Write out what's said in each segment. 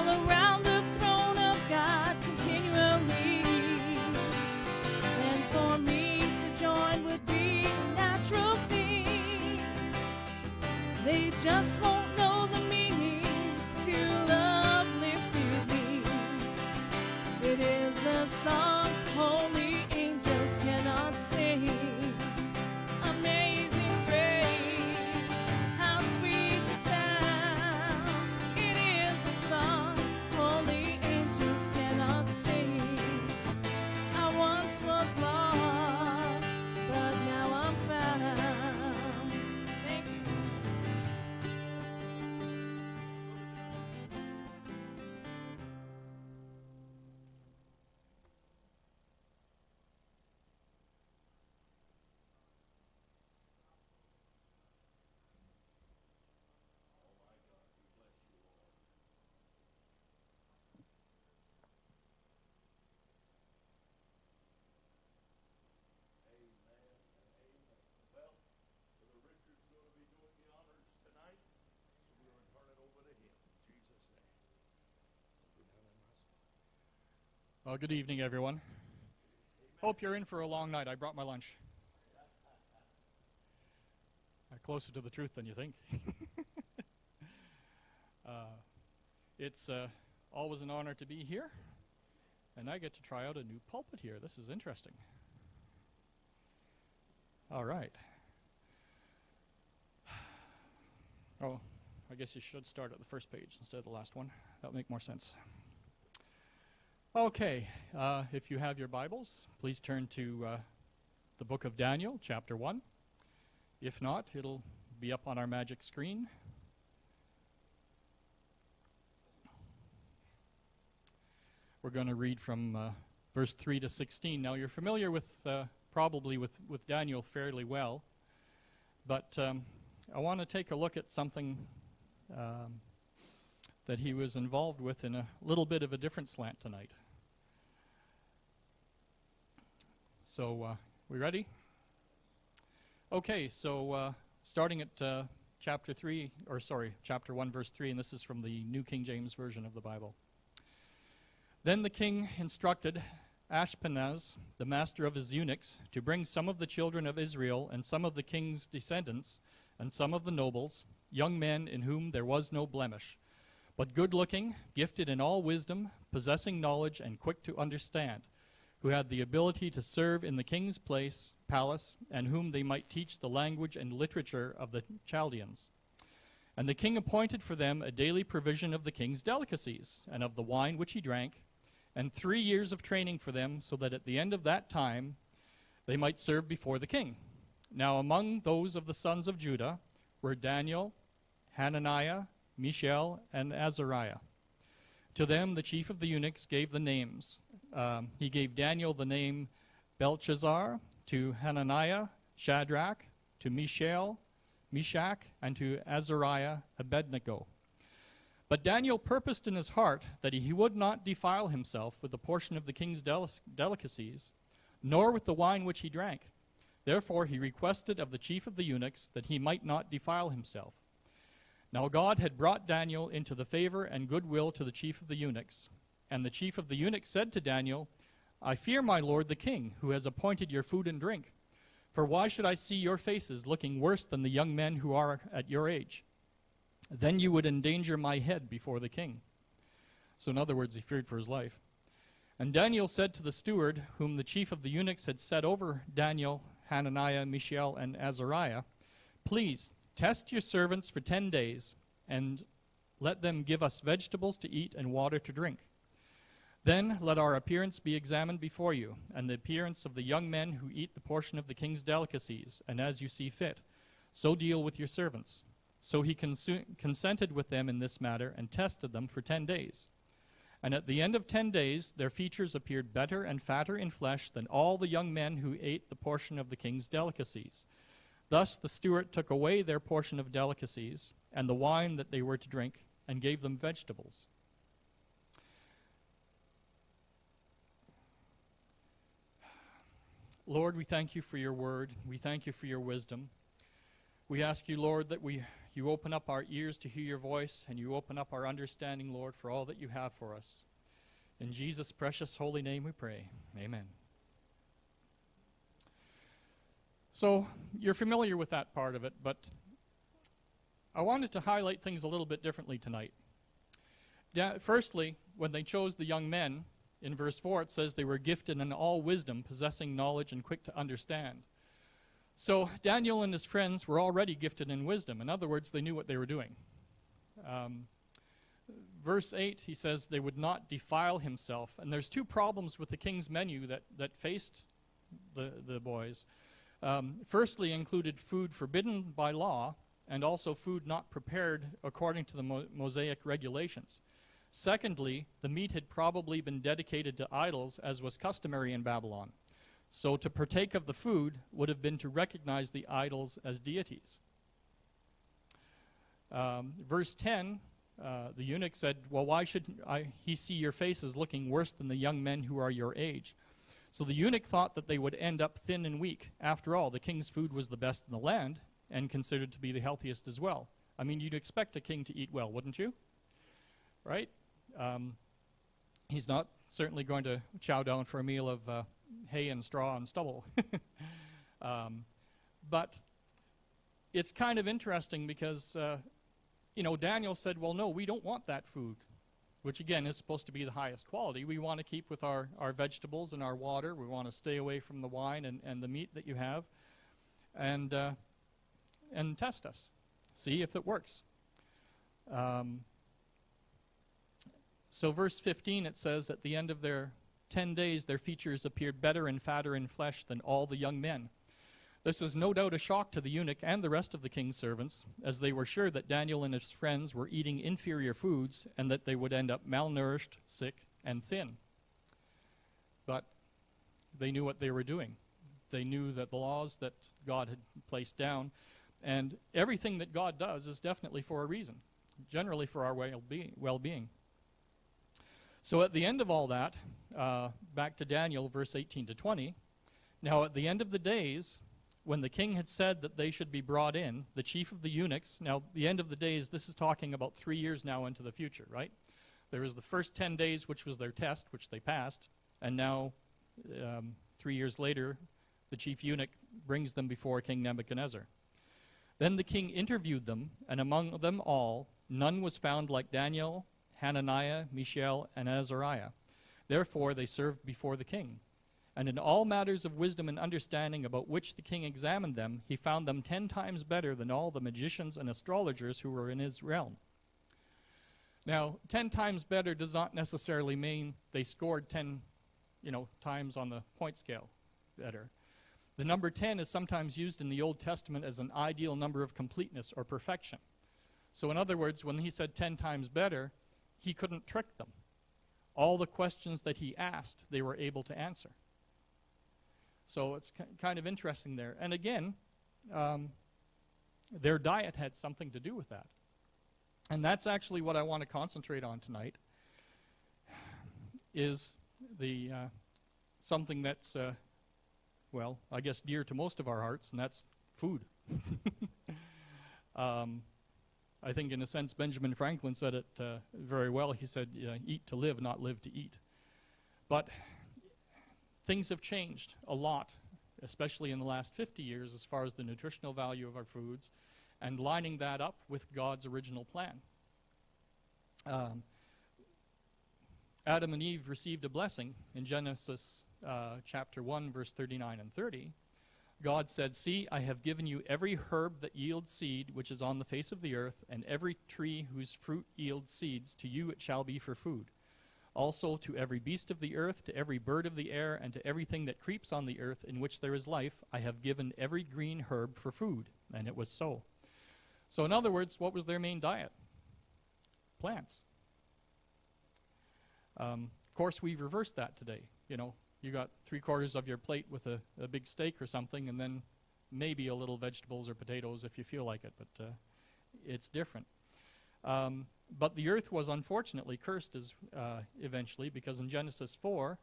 all around the throne of God continually. And for me to join would be a natural thing. They just won't know the meaning to love lifted me. It is a song holy angels cannot sing. Amazing grace, how sweet the sound. It is a song holy angels cannot sing. I once was lost, but now I'm found. Thank you. Well, good evening, everyone. Hope you're in for a long night. I brought my lunch. Closer to the truth than you think. It's always an honor to be here, and I get to try out a new pulpit here. This is interesting. All right. Oh, I guess you should start at the first page instead of the last one. That'll make more sense. Okay, if you have your Bibles, please turn to the book of Daniel, chapter 1. If not, it'll be up on our magic screen. We're going to read from verse 3 to 16. Now, you're familiar with, probably with Daniel fairly well, but I want to take a look at something that he was involved with in a little bit of a different slant tonight. So, we ready? Okay, so starting at chapter 1, verse 3, and this is from the New King James Version of the Bible. Then the king instructed Ashpenaz, the master of his eunuchs, to bring some of the children of Israel and some of the king's descendants and some of the nobles, young men in whom there was no blemish, but good-looking, gifted in all wisdom, possessing knowledge and quick to understand, who had the ability to serve in the king's palace, and whom they might teach the language and literature of the Chaldeans. And the king appointed for them a daily provision of the king's delicacies, and of the wine which he drank, and 3 years of training for them, so that at the end of that time they might serve before the king. Now among those of the sons of Judah were Daniel, Hananiah, Mishael, and Azariah. To them the chief of the eunuchs gave the names. He gave Daniel the name Belshazzar, to Hananiah, Shadrach, to Mishael, Meshach, and to Azariah, Abednego. But Daniel purposed in his heart that he would not defile himself with the portion of the king's delicacies, nor with the wine which he drank. Therefore he requested of the chief of the eunuchs that he might not defile himself. Now God had brought Daniel into the favor and goodwill to the chief of the eunuchs. And the chief of the eunuchs said to Daniel, I fear my lord the king, who has appointed your food and drink. For why should I see your faces looking worse than the young men who are at your age? Then you would endanger my head before the king. So in other words, he feared for his life. And Daniel said to the steward, whom the chief of the eunuchs had set over Daniel, Hananiah, Mishael, and Azariah, please test your servants for 10 days, and let them give us vegetables to eat and water to drink. Then let our appearance be examined before you, and the appearance of the young men who eat the portion of the king's delicacies, and as you see fit, so deal with your servants. So he consented with them in this matter, and tested them for 10 days. And at the end of 10 days, their features appeared better and fatter in flesh than all the young men who ate the portion of the king's delicacies. Thus the steward took away their portion of delicacies, and the wine that they were to drink, and gave them vegetables. Lord, we thank you for your word. We thank you for your wisdom. We ask you, Lord, that You open up our ears to hear your voice, and you open up our understanding, Lord, for all that you have for us. In Jesus' precious holy name we pray. Amen. So you're familiar with that part of it, but I wanted to highlight things a little bit differently tonight. Firstly, when they chose the young men, in verse 4 it says they were gifted in all wisdom, possessing knowledge and quick to understand. So Daniel and his friends were already gifted in wisdom. In other words, they knew what they were doing. Verse 8, he says they would not defile himself. And there's two problems with the king's menu that faced the boys. Firstly, included food forbidden by law, and also food not prepared according to the Mosaic regulations. Secondly, the meat had probably been dedicated to idols, as was customary in Babylon. So to partake of the food would have been to recognize the idols as deities. Verse 10, the eunuch said, well, why should he see your faces looking worse than the young men who are your age? So the eunuch thought that they would end up thin and weak. After all, the king's food was the best in the land and considered to be the healthiest as well. I mean, you'd expect a king to eat well, wouldn't you? Right? He's not certainly going to chow down for a meal of hay and straw and stubble. But it's kind of interesting because, Daniel said, well, no, we don't want that food, which again is supposed to be the highest quality. We want to keep with our vegetables and our water. We want to stay away from the wine and the meat that you have, and test us, see if it works. So verse 15, it says, at the end of their 10 days, their features appeared better and fatter in flesh than all the young men. This was no doubt a shock to the eunuch and the rest of the king's servants, as they were sure that Daniel and his friends were eating inferior foods and that they would end up malnourished, sick, and thin. But they knew what they were doing. They knew that the laws that God had placed down, and everything that God does is definitely for a reason, generally for our well-being. So at the end of all that, back to Daniel, verse 18 to 20, now at the end of the days, when the king had said that they should be brought in, the chief of the eunuchs, now the end of the days, this is talking about 3 years now into the future, right? There was the first 10 days, which was their test, which they passed, and now 3 years later, the chief eunuch brings them before King Nebuchadnezzar. Then the king interviewed them, and among them all, none was found like Daniel, Hananiah, Mishael, and Azariah. Therefore they served before the king. And in all matters of wisdom and understanding about which the king examined them, he found them 10 times better than all the magicians and astrologers who were in his realm. Now, 10 times better does not necessarily mean they scored 10, times on the point scale better. The number 10 is sometimes used in the Old Testament as an ideal number of completeness or perfection. So in other words, when he said 10 times better, he couldn't trick them. All the questions that he asked, they were able to answer. So it's kind of interesting there. And again, their diet had something to do with that. And that's actually what I want to concentrate on tonight, is the something that's, I guess dear to most of our hearts, and that's food. I think in a sense Benjamin Franklin said it very well. He said, eat to live, not live to eat. But things have changed a lot, especially in the last 50 years as far as the nutritional value of our foods and lining that up with God's original plan. Adam and Eve received a blessing in Genesis chapter 1, verse 39 and 30. God said, see, I have given you every herb that yields seed, which is on the face of the earth, and every tree whose fruit yields seeds, to you it shall be for food. Also to every beast of the earth, to every bird of the air, and to everything that creeps on the earth in which there is life, I have given every green herb for food. And it was so. So in other words, what was their main diet? Plants. Of course, we've reversed that today. You got 3/4 of your plate with a big steak or something, and then maybe a little vegetables or potatoes if you feel like it, but it's different. But the earth was unfortunately cursed eventually, because in Genesis 4,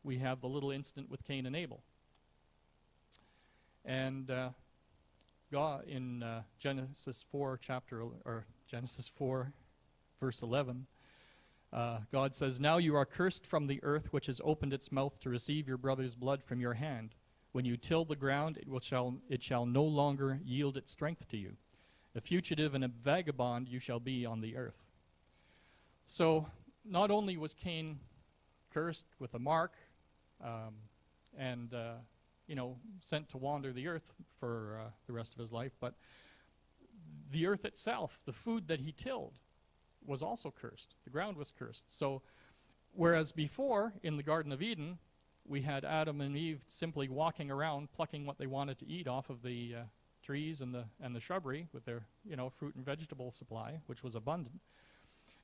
we have the little incident with Cain and Abel. And God in Genesis 4 Genesis 4 verse 11, God says, "Now you are cursed from the earth, which has opened its mouth to receive your brother's blood from your hand. When you till the ground, it shall no longer yield its strength to you. A fugitive and a vagabond you shall be on the earth." So not only was Cain cursed with a mark and sent to wander the earth for the rest of his life, but the earth itself, the food that he tilled, was also cursed. The ground was cursed. So whereas before in the Garden of Eden, we had Adam and Eve simply walking around plucking what they wanted to eat off of the trees and the shrubbery with their fruit and vegetable supply, which was abundant.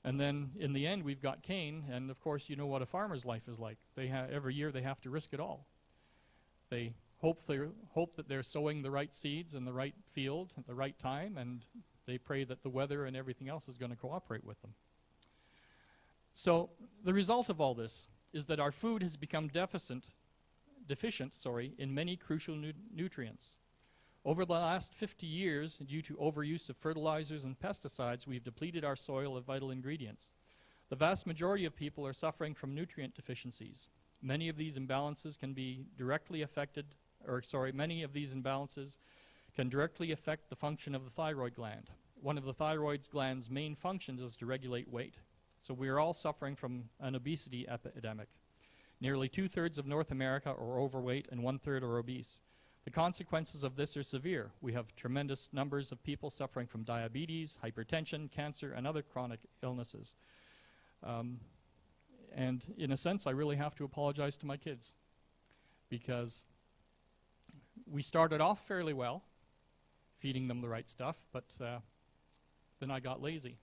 And then in the end, we've got Cain, and of course, you know what a farmer's life is like. Every year they have to risk it all. They hope that they're sowing the right seeds in the right field at the right time, and they pray that the weather and everything else is going to cooperate with them. So the result of all this is that our food has become deficient in many crucial nutrients. Over the last 50 years, due to overuse of fertilizers and pesticides, we've depleted our soil of vital ingredients. The vast majority of people are suffering from nutrient deficiencies. Many of these imbalances can directly affect the function of the thyroid gland. One of the thyroid gland's main functions is to regulate weight. So we are all suffering from an obesity epidemic. Nearly 2/3 of North America are overweight and 1/3 are obese. The consequences of this are severe. We have tremendous numbers of people suffering from diabetes, hypertension, cancer, and other chronic illnesses. And in a sense, I really have to apologize to my kids, because we started off fairly well, feeding them the right stuff, but then I got lazy.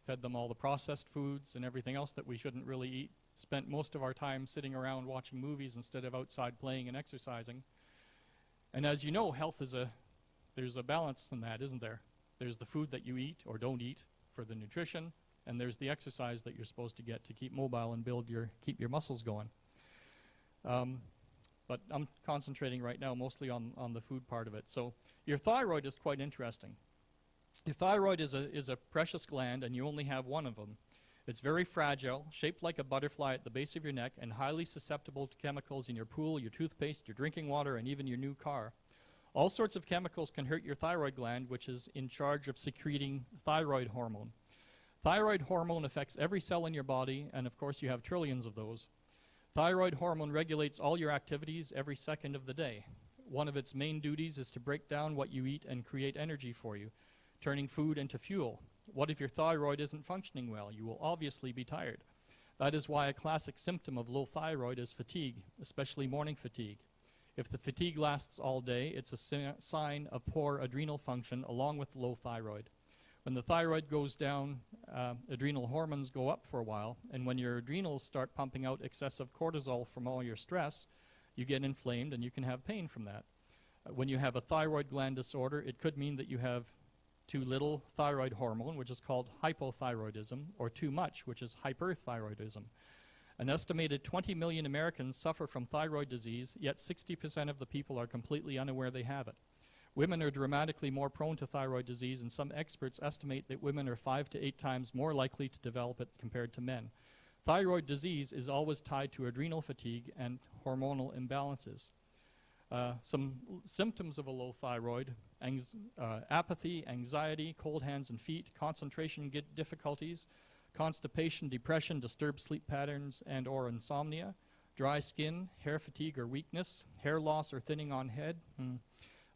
Fed them all the processed foods and everything else that we shouldn't really eat. Spent most of our time sitting around watching movies instead of outside playing and exercising. And as you know, there's a balance in that, isn't there? There's the food that you eat or don't eat for the nutrition, and there's the exercise that you're supposed to get to keep mobile and keep your muscles going. But I'm concentrating right now mostly on the food part of it. So your thyroid is quite interesting. Your thyroid is a precious gland, and you only have one of them. It's very fragile, shaped like a butterfly at the base of your neck, and highly susceptible to chemicals in your pool, your toothpaste, your drinking water, and even your new car. All sorts of chemicals can hurt your thyroid gland, which is in charge of secreting thyroid hormone. Thyroid hormone affects every cell in your body, and of course you have trillions of those. Thyroid hormone regulates all your activities every second of the day. One of its main duties is to break down what you eat and create energy for you, turning food into fuel. What if your thyroid isn't functioning well? You will obviously be tired. That is why a classic symptom of low thyroid is fatigue, especially morning fatigue. If the fatigue lasts all day, it's a sign of poor adrenal function along with low thyroid. When the thyroid goes down, adrenal hormones go up for a while, and when your adrenals start pumping out excessive cortisol from all your stress, you get inflamed and you can have pain from that. When you have a thyroid gland disorder, it could mean that you have too little thyroid hormone, which is called hypothyroidism, or too much, which is hyperthyroidism. An estimated 20 million Americans suffer from thyroid disease, yet 60% of the people are completely unaware they have it. Women are dramatically more prone to thyroid disease, and some experts estimate that women are 5 to 8 times more likely to develop it compared to men. Thyroid disease is always tied to adrenal fatigue and hormonal imbalances. Some symptoms of a low thyroid: apathy, anxiety, cold hands and feet, concentration difficulties, constipation, depression, disturbed sleep patterns and or insomnia, dry skin, hair fatigue or weakness, hair loss or thinning on head,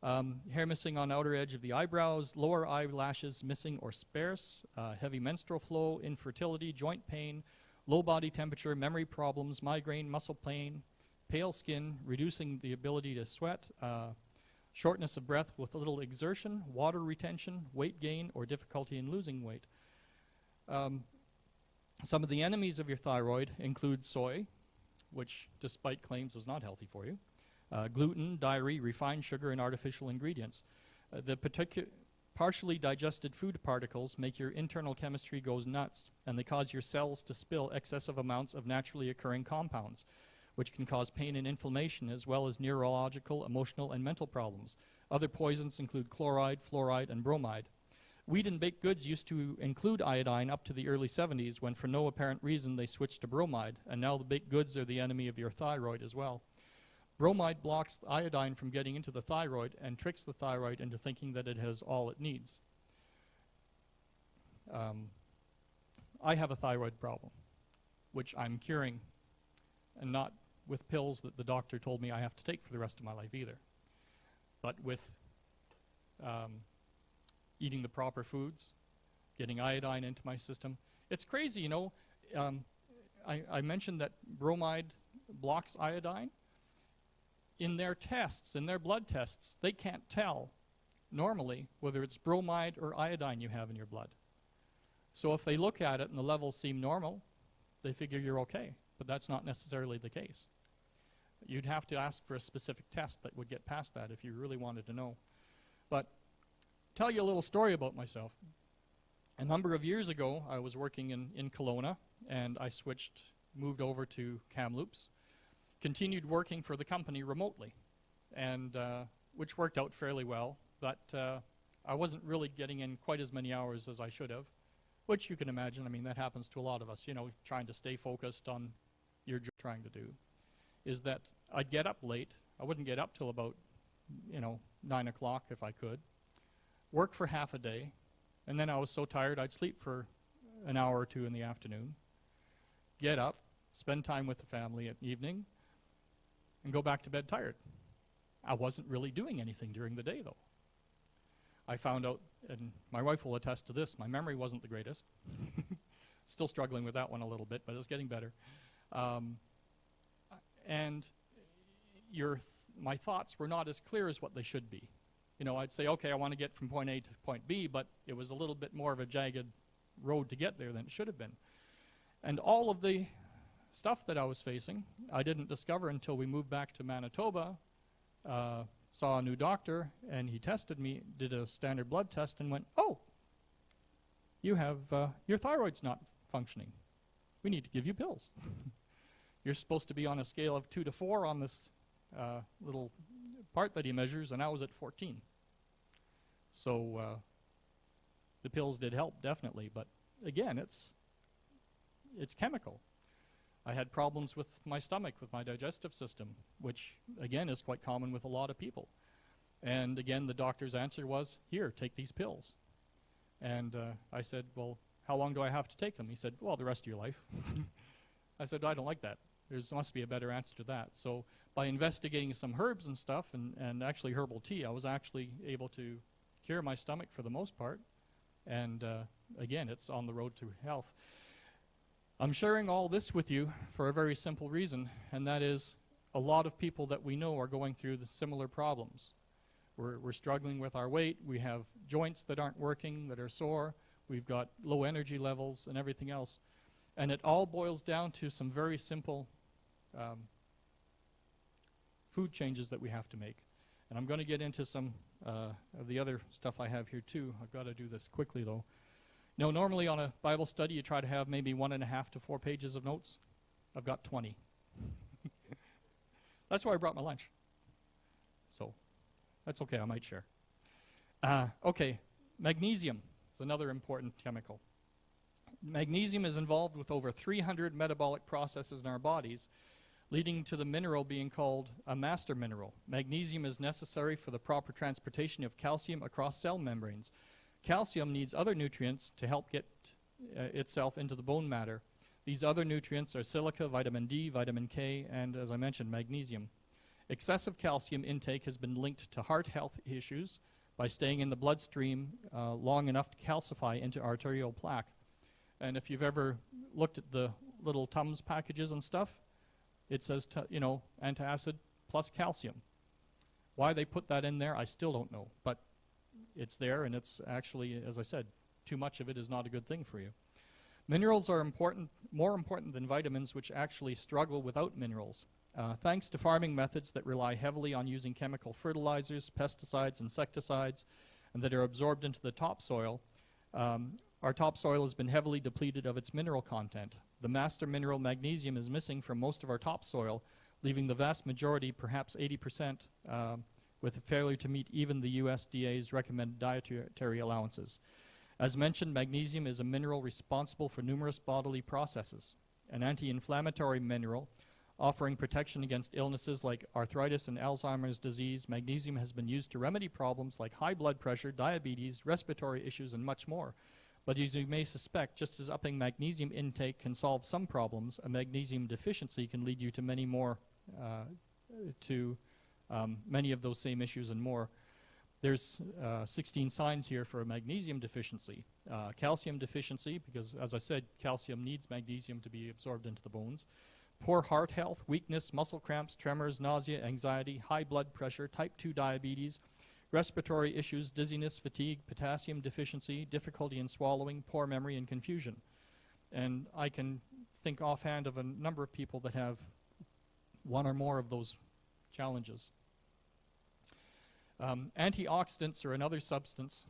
hair missing on outer edge of the eyebrows, lower eyelashes missing or sparse, heavy menstrual flow, infertility, joint pain, low body temperature, memory problems, migraine, muscle pain, pale skin, reducing the ability to sweat, shortness of breath with little exertion, water retention, weight gain, or difficulty in losing weight. Some of the enemies of your thyroid include soy, which, despite claims, is not healthy for you, gluten, dairy, refined sugar, and artificial ingredients. The partially digested food particles make your internal chemistry go nuts, and they cause your cells to spill excessive amounts of naturally occurring compounds, which can cause pain and inflammation, as well as neurological, emotional, and mental problems. Other poisons include chloride, fluoride, and bromide. Wheat and baked goods used to include iodine up to the early 70s, when for no apparent reason they switched to bromide, and now the baked goods are the enemy of your thyroid as well. Bromide blocks iodine from getting into the thyroid and tricks the thyroid into thinking that it has all it needs. I have a thyroid problem, which I'm curing, and not with pills that the doctor told me I have to take for the rest of my life either, but with eating the proper foods, getting iodine into my system. It's crazy, you know. I mentioned that bromide blocks iodine. In their tests, in their blood tests, they can't tell normally whether it's bromide or iodine you have in your blood. So if they look at it and the levels seem normal, they figure you're okay, but that's not necessarily the case. You'd have to ask for a specific test that would get past that if you really wanted to know. But tell you a little story about myself. A number of years ago, I was working in Kelowna, and I moved over to Kamloops, continued working for the company remotely, and which worked out fairly well, but I wasn't really getting in quite as many hours as I should have, which you can imagine. I mean, that happens to a lot of us, you know, trying to stay focused on your job trying to do, is that I'd get up late. I wouldn't get up till about, 9 o'clock if I could, work for half a day, and then I was so tired I'd sleep for an hour or two in the afternoon, get up, spend time with the family at evening, and go back to bed tired. I wasn't really doing anything during the day, though. I found out, and my wife will attest to this, my memory wasn't the greatest. Still struggling with that one a little bit, but it's getting better. And my thoughts were not as clear as what they should be. You know, I'd say, okay, I want to get from point A to point B, but it was a little bit more of a jagged road to get there than it should have been. And all of the stuff that I was facing, I didn't discover until we moved back to Manitoba, saw a new doctor, and he tested me, did a standard blood test, and went, oh, you have, your thyroid's not functioning. We need to give you pills. You're supposed to be on a scale of 2 to 4 on this little part that he measures, and I was at 14. So the pills did help, definitely, but again, it's chemical. I had problems with my stomach, with my digestive system, which again is quite common with a lot of people. And again, the doctor's answer was, here, take these pills. And I said, well, how long do I have to take them? He said, well, the rest of your life. I said, I don't like that. There must be a better answer to that. So by investigating some herbs and stuff, and actually herbal tea, I was actually able to cure my stomach for the most part. And again, it's on the road to health. I'm sharing all this with you for a very simple reason, and that is a lot of people that we know are going through the similar problems. We're struggling with our weight. We have joints that aren't working, that are sore. We've got low energy levels and everything else. And it all boils down to some very simple food changes that we have to make. And I'm going to get into some of the other stuff I have here too. I've got to do this quickly though. Now, normally on a Bible study, you try to have maybe 1.5 to 4 pages of notes. I've got 20. That's why I brought my lunch. So that's okay, I might share. Okay, magnesium is another important chemical. Magnesium is involved with over 300 metabolic processes in our bodies, leading to the mineral being called a master mineral. Magnesium is necessary for the proper transportation of calcium across cell membranes. Calcium needs other nutrients to help get itself into the bone matter. These other nutrients are silica, vitamin D, vitamin K, and as I mentioned, magnesium. Excessive calcium intake has been linked to heart health issues by staying in the bloodstream long enough to calcify into arterial plaque. And if you've ever looked at the little Tums packages and stuff, it says, antacid plus calcium. Why they put that in there, I still don't know. But it's there, and it's actually, as I said, too much of it is not a good thing for you. Minerals are important, more important than vitamins, which actually struggle without minerals. Thanks to farming methods that rely heavily on using chemical fertilizers, pesticides, insecticides, and that are absorbed into the topsoil, our topsoil has been heavily depleted of its mineral content. The master mineral magnesium is missing from most of our topsoil, leaving the vast majority, perhaps 80%, with a failure to meet even the USDA's recommended dietary allowances. As mentioned, magnesium is a mineral responsible for numerous bodily processes. An anti-inflammatory mineral offering protection against illnesses like arthritis and Alzheimer's disease, magnesium has been used to remedy problems like high blood pressure, diabetes, respiratory issues, and much more. But as you may suspect, just as upping magnesium intake can solve some problems, a magnesium deficiency can lead you to many more, many of those same issues and more. There's 16 signs here for a magnesium deficiency. Calcium deficiency, because as I said, calcium needs magnesium to be absorbed into the bones. Poor heart health, weakness, muscle cramps, tremors, nausea, anxiety, high blood pressure, type 2 diabetes, respiratory issues, dizziness, fatigue, potassium deficiency, difficulty in swallowing, poor memory, and confusion. And I can think offhand of a number of people that have one or more of those challenges. Antioxidants are another substance.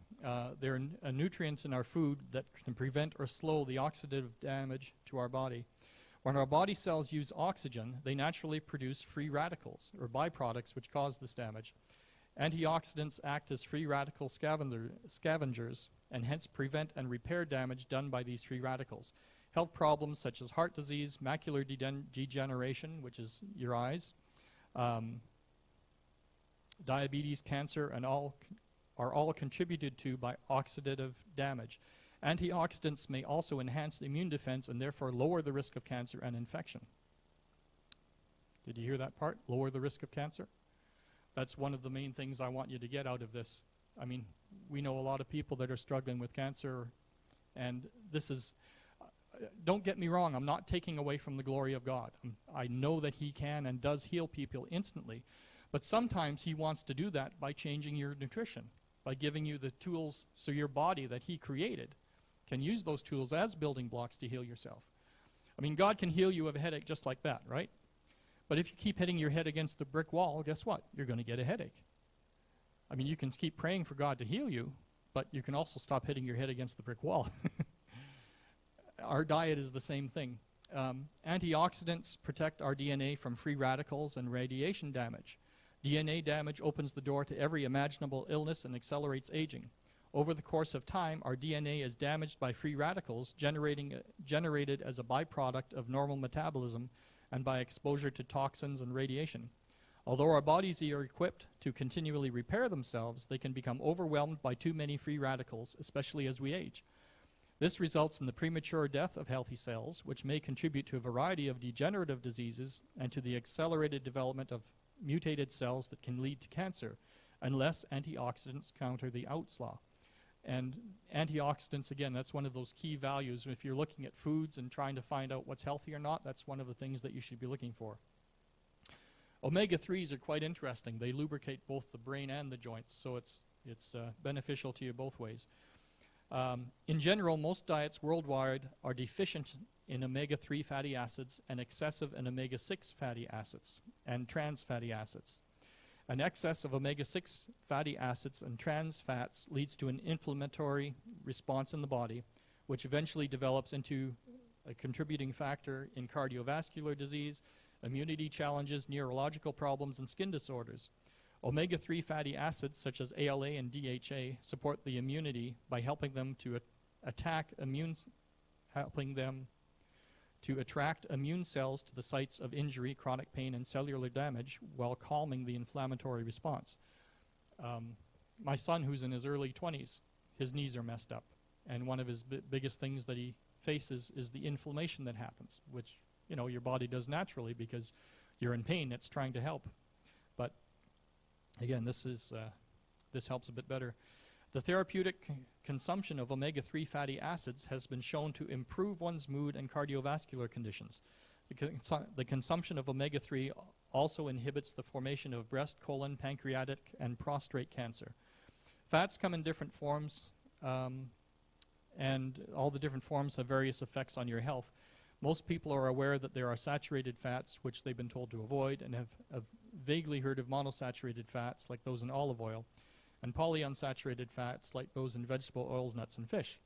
They're nutrients in our food that can prevent or slow the oxidative damage to our body. When our body cells use oxygen, they naturally produce free radicals, or byproducts, which cause this damage. Antioxidants act as free radical scavengers, and hence prevent and repair damage done by these free radicals. Health problems such as heart disease, macular degeneration, which is your eyes, diabetes, cancer, and are all contributed to by oxidative damage. Antioxidants may also enhance the immune defense and therefore lower the risk of cancer and infection. Did you hear that part? Lower the risk of cancer? That's one of the main things I want you to get out of this. I mean, we know a lot of people that are struggling with cancer, and this is, don't get me wrong, I'm not taking away from the glory of God. I know that He can and does heal people instantly, but sometimes He wants to do that by changing your nutrition, by giving you the tools so your body that He created can use those tools as building blocks to heal yourself. I mean, God can heal you of a headache just like that, right? But if you keep hitting your head against the brick wall, guess what? You're going to get a headache. I mean, you can keep praying for God to heal you, but you can also stop hitting your head against the brick wall. Our diet is the same thing. Antioxidants protect our DNA from free radicals and radiation damage. DNA damage opens the door to every imaginable illness and accelerates aging. Over the course of time, our DNA is damaged by free radicals generated as a byproduct of normal metabolism and by exposure to toxins and radiation. Although our bodies are equipped to continually repair themselves, they can become overwhelmed by too many free radicals, especially as we age. This results in the premature death of healthy cells, which may contribute to a variety of degenerative diseases and to the accelerated development of mutated cells that can lead to cancer, unless antioxidants counter the outslaw. And antioxidants, again, that's one of those key values. If you're looking at foods and trying to find out what's healthy or not, that's one of the things that you should be looking for. Omega-3s are quite interesting. They lubricate both the brain and the joints, so it's beneficial to you both ways. In general, most diets worldwide are deficient in omega-3 fatty acids and excessive in omega-6 fatty acids and trans fatty acids. An excess of omega-6 fatty acids and trans fats leads to an inflammatory response in the body, which eventually develops into a contributing factor in cardiovascular disease, immunity challenges, neurological problems, and skin disorders. Omega-3 fatty acids, such as ALA and DHA, support the immunity by helping them to attract immune cells to the sites of injury, chronic pain, and cellular damage while calming the inflammatory response. My son, who's in his early 20s, his knees are messed up, and one of his biggest things that he faces is the inflammation that happens, which, you know, your body does naturally because you're in pain. It's trying to help. But again, this helps a bit better. The therapeutic consumption of omega-3 fatty acids has been shown to improve one's mood and cardiovascular conditions. The consumption of omega-3 also inhibits the formation of breast, colon, pancreatic, and prostate cancer. Fats come in different forms, and all the different forms have various effects on your health. Most people are aware that there are saturated fats, which they've been told to avoid, and have vaguely heard of monosaturated fats, like those in olive oil, and polyunsaturated fats, like those in vegetable oils, nuts, and fish.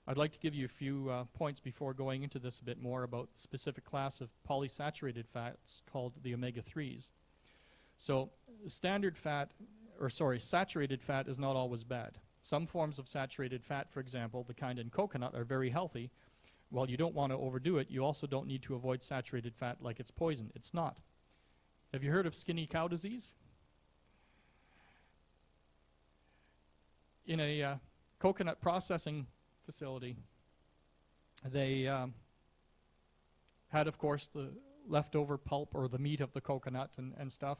I'd like to give you a few points before going into this a bit more about the specific class of polysaturated fats called the omega-3s. So standard fat saturated fat is not always bad. Some forms of saturated fat, for example, the kind in coconut, are very healthy. While you don't want to overdo it, you also don't need to avoid saturated fat like it's poison. It's not. Have you heard of skinny cow disease? In a coconut processing facility, they had, of course, the leftover pulp or the meat of the coconut and stuff.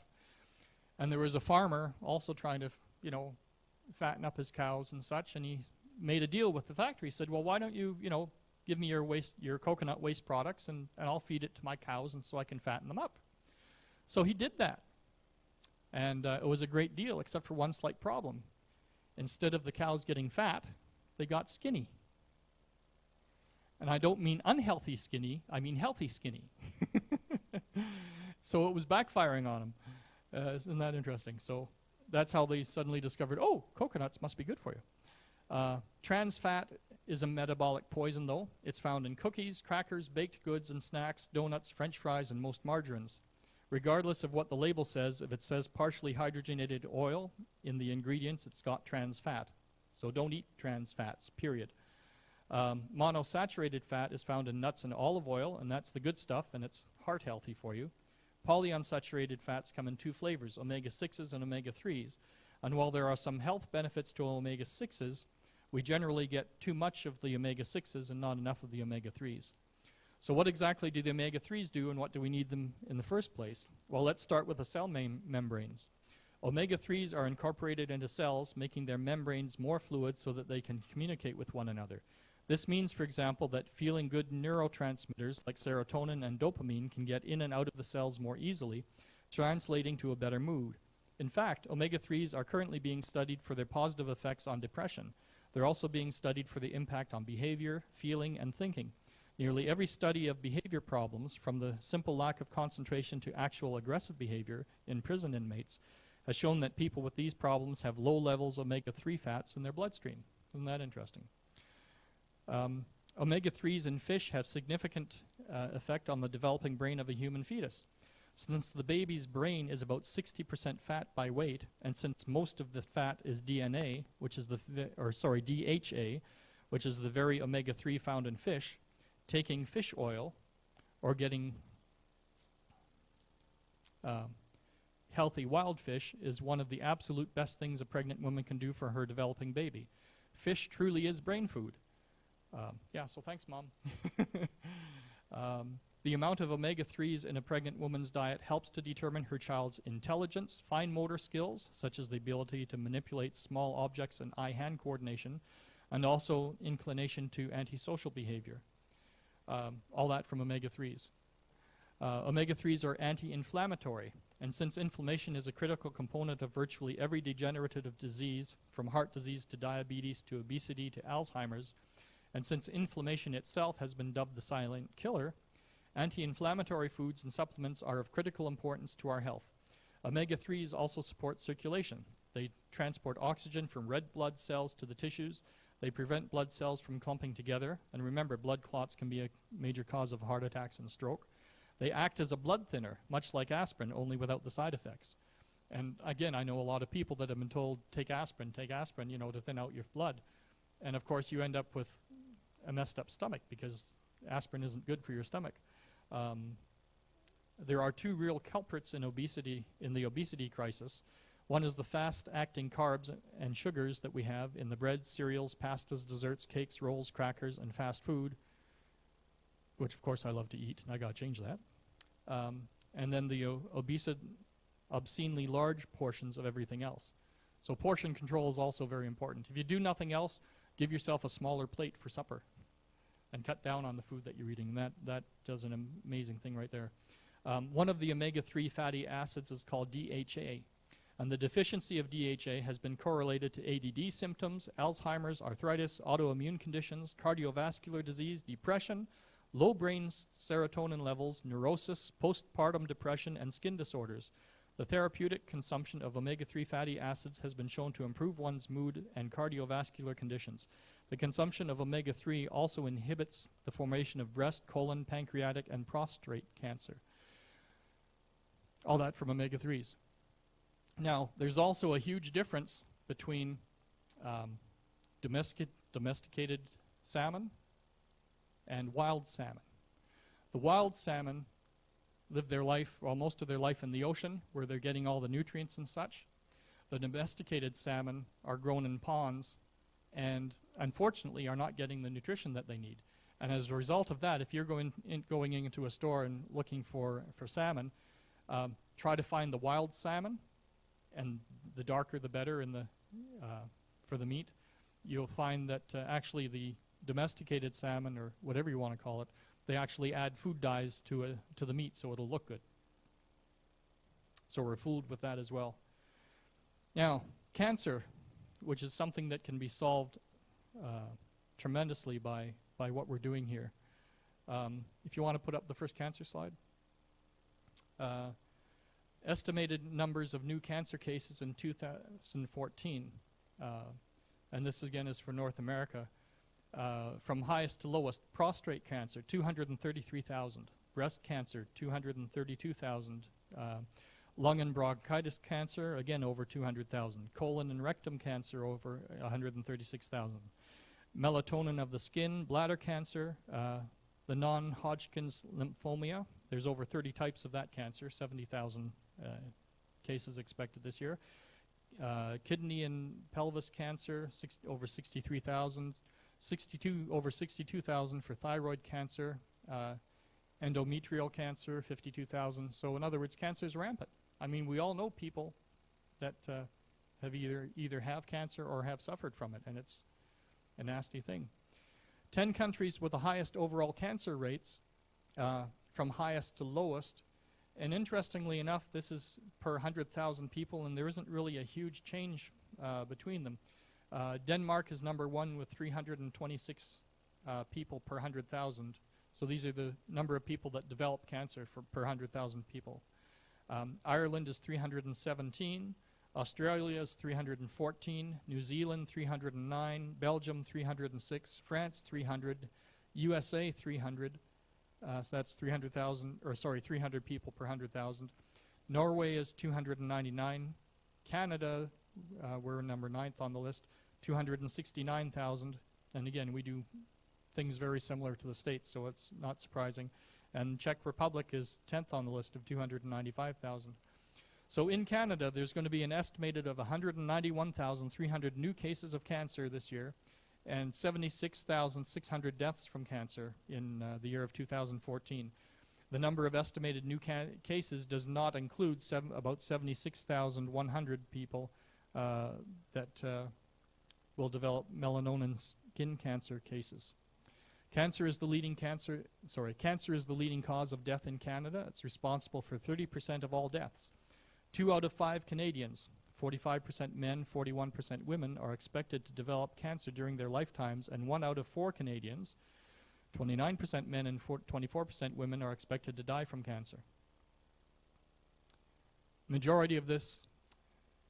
And there was a farmer also trying to, fatten up his cows and such, and he made a deal with the factory. He said, well, why don't you, give me your coconut waste products, and I'll feed it to my cows and so I can fatten them up. So he did that. And it was a great deal, except for one slight problem. Instead of the cows getting fat, they got skinny. And I don't mean unhealthy skinny, I mean healthy skinny. So it was backfiring on them. Isn't that interesting? So that's how they suddenly discovered, oh, coconuts must be good for you. Trans fat is a metabolic poison, though. It's found in cookies, crackers, baked goods and snacks, donuts, French fries, and most margarines. Regardless of what the label says, if it says partially hydrogenated oil in the ingredients, it's got trans fat. So don't eat trans fats, period. Monosaturated fat is found in nuts and olive oil, and that's the good stuff, and it's heart healthy for you. Polyunsaturated fats come in two flavors, omega-6s and omega-3s. And while there are some health benefits to omega-6s, we generally get too much of the omega-6s and not enough of the omega-3s. So what exactly do the omega-3s do, and what do we need them in the first place? Well, let's start with the cell membranes. Omega-3s are incorporated into cells, making their membranes more fluid so that they can communicate with one another. This means, for example, that feeling good neurotransmitters like serotonin and dopamine can get in and out of the cells more easily, translating to a better mood. In fact, omega-3s are currently being studied for their positive effects on depression. They're also being studied for the impact on behavior, feeling, and thinking. Nearly every study of behavior problems, from the simple lack of concentration to actual aggressive behavior in prison inmates, has shown that people with these problems have low levels of omega-3 fats in their bloodstream. Isn't that interesting? Omega-3s in fish have significant effect on the developing brain of a human fetus. Since the baby's brain is about 60% fat by weight, and since most of the fat is DNA, which is DHA, which is the very omega-3 found in fish, taking fish oil or getting healthy wild fish is one of the absolute best things a pregnant woman can do for her developing baby. Fish truly is brain food. So thanks, Mom. The amount of omega-3s in a pregnant woman's diet helps to determine her child's intelligence, fine motor skills, such as the ability to manipulate small objects and eye-hand coordination, and also inclination to antisocial behavior. All that from omega-3s. Omega-3s are anti-inflammatory, and since inflammation is a critical component of virtually every degenerative disease, from heart disease to diabetes to obesity to Alzheimer's, and since inflammation itself has been dubbed the silent killer, anti-inflammatory foods and supplements are of critical importance to our health. Omega-3s also support circulation. They transport oxygen from red blood cells to the tissues. They prevent blood cells from clumping together. And remember, blood clots can be a major cause of heart attacks and stroke. They act as a blood thinner, much like aspirin, only without the side effects. And again, I know a lot of people that have been told, take aspirin, to thin out your blood. And of course, you end up with a messed up stomach because aspirin isn't good for your stomach. There are two real culprits in the obesity crisis. One is the fast-acting carbs and sugars that we have in the breads, cereals, pastas, desserts, cakes, rolls, crackers, and fast food, which of course I love to eat, and I gotta change that. And then the obscenely large portions of everything else. So portion control is also very important. If you do nothing else, give yourself a smaller plate for supper and cut down on the food that you're eating. That does an amazing thing right there. One of the omega-3 fatty acids is called DHA. And the deficiency of DHA has been correlated to ADD symptoms, Alzheimer's, arthritis, autoimmune conditions, cardiovascular disease, depression, low brain serotonin levels, neurosis, postpartum depression, and skin disorders. The therapeutic consumption of omega-3 fatty acids has been shown to improve one's mood and cardiovascular conditions. The consumption of omega-3 also inhibits the formation of breast, colon, pancreatic, and prostate cancer. All that from omega-3s. Now, there's also a huge difference between um, domesticated salmon and wild salmon. The wild salmon live their life, well, most of their life in the ocean, where they're getting all the nutrients and such. The domesticated salmon are grown in ponds and unfortunately are not getting the nutrition that they need. And as a result of that, if you're going into a store and looking for salmon, try to find the wild salmon, and the darker the better in the for the meat. You'll find that actually the domesticated salmon, or whatever you want to call it, they actually add food dyes to the meat so it'll look good. So we're fooled with that as well. Now, cancer, which is something that can be solved tremendously by what we're doing here. If you want to put up the first cancer slide. Estimated numbers of new cancer cases in 2014, and this again is for North America, from highest to lowest: prostate cancer, 233,000; breast cancer, 232,000; lung and bronchitis cancer, again over 200,000; colon and rectum cancer, over 136,000; melatonin of the skin, bladder cancer, the non-Hodgkin's lymphoma. There's over 30 types of that cancer, 70,000 cases expected this year. Kidney and pelvis cancer, over 63,000. Over 62,000 for thyroid cancer. Endometrial cancer, 52,000. So in other words, cancer is rampant. I mean, we all know people that have either have cancer or have suffered from it, and it's a nasty thing. 10 countries with the highest overall cancer rates, from highest to lowest. And interestingly enough, this is per 100,000 people, and there isn't really a huge change between them. Denmark is number one with 326 people per 100,000. So these are the number of people that develop cancer per 100,000 people. Ireland is 317. Australia is 314. New Zealand 309. Belgium 306. France 300. USA 300. So that's 300 people per 100,000. Norway is 299. Canada, we're number 9th on the list, 269,000. And again, we do things very similar to the States, so it's not surprising. And Czech Republic is 10th on the list of 295,000. So in Canada, there's going to be an estimated of 191,300 new cases of cancer this year, and 76,600 deaths from cancer in the year of 2014. The number of estimated new cases does not include about 76,100 people that will develop melanoma skin cancer cases. Cancer is the leading cause of death in Canada. It's responsible for 30% of all deaths. 2 out of 5 Canadians, 45% men, 41% women, are expected to develop cancer during their lifetimes, and 1 out of 4 Canadians, 29% men and 24% women, are expected to die from cancer. Majority of this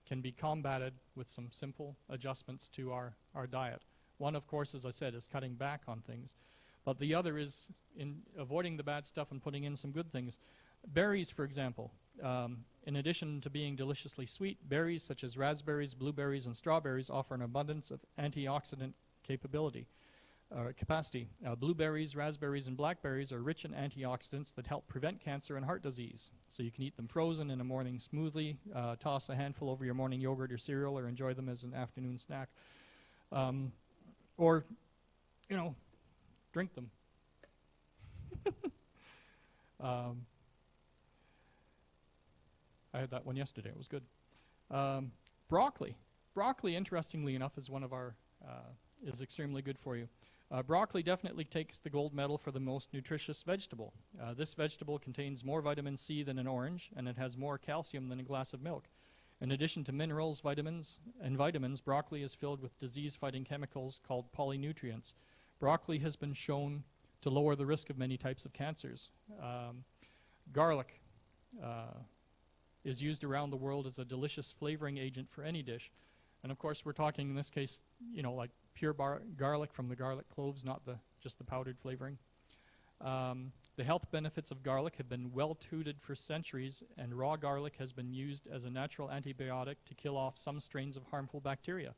can be combated with some simple adjustments to our diet. One, of course, as I said, is cutting back on things, but the other is in avoiding the bad stuff and putting in some good things. Berries, for example. In addition to being deliciously sweet, berries such as raspberries, blueberries, and strawberries offer an abundance of antioxidant capacity. Blueberries, raspberries, and blackberries are rich in antioxidants that help prevent cancer and heart disease. So you can eat them frozen in a morning smoothly, toss a handful over your morning yogurt or cereal, or enjoy them as an afternoon snack. Or, drink them. I had that one yesterday. It was good. Broccoli. Broccoli, interestingly enough, is is extremely good for you. Broccoli definitely takes the gold medal for the most nutritious vegetable. This vegetable contains more vitamin C than an orange, and it has more calcium than a glass of milk. In addition to minerals, vitamins, broccoli is filled with disease-fighting chemicals called polynutrients. Broccoli has been shown to lower the risk of many types of cancers. Garlic is used around the world as a delicious flavoring agent for any dish. And of course, we're talking in this case, like pure garlic from the garlic cloves, not just the powdered flavoring. The health benefits of garlic have been well touted for centuries, and raw garlic has been used as a natural antibiotic to kill off some strains of harmful bacteria.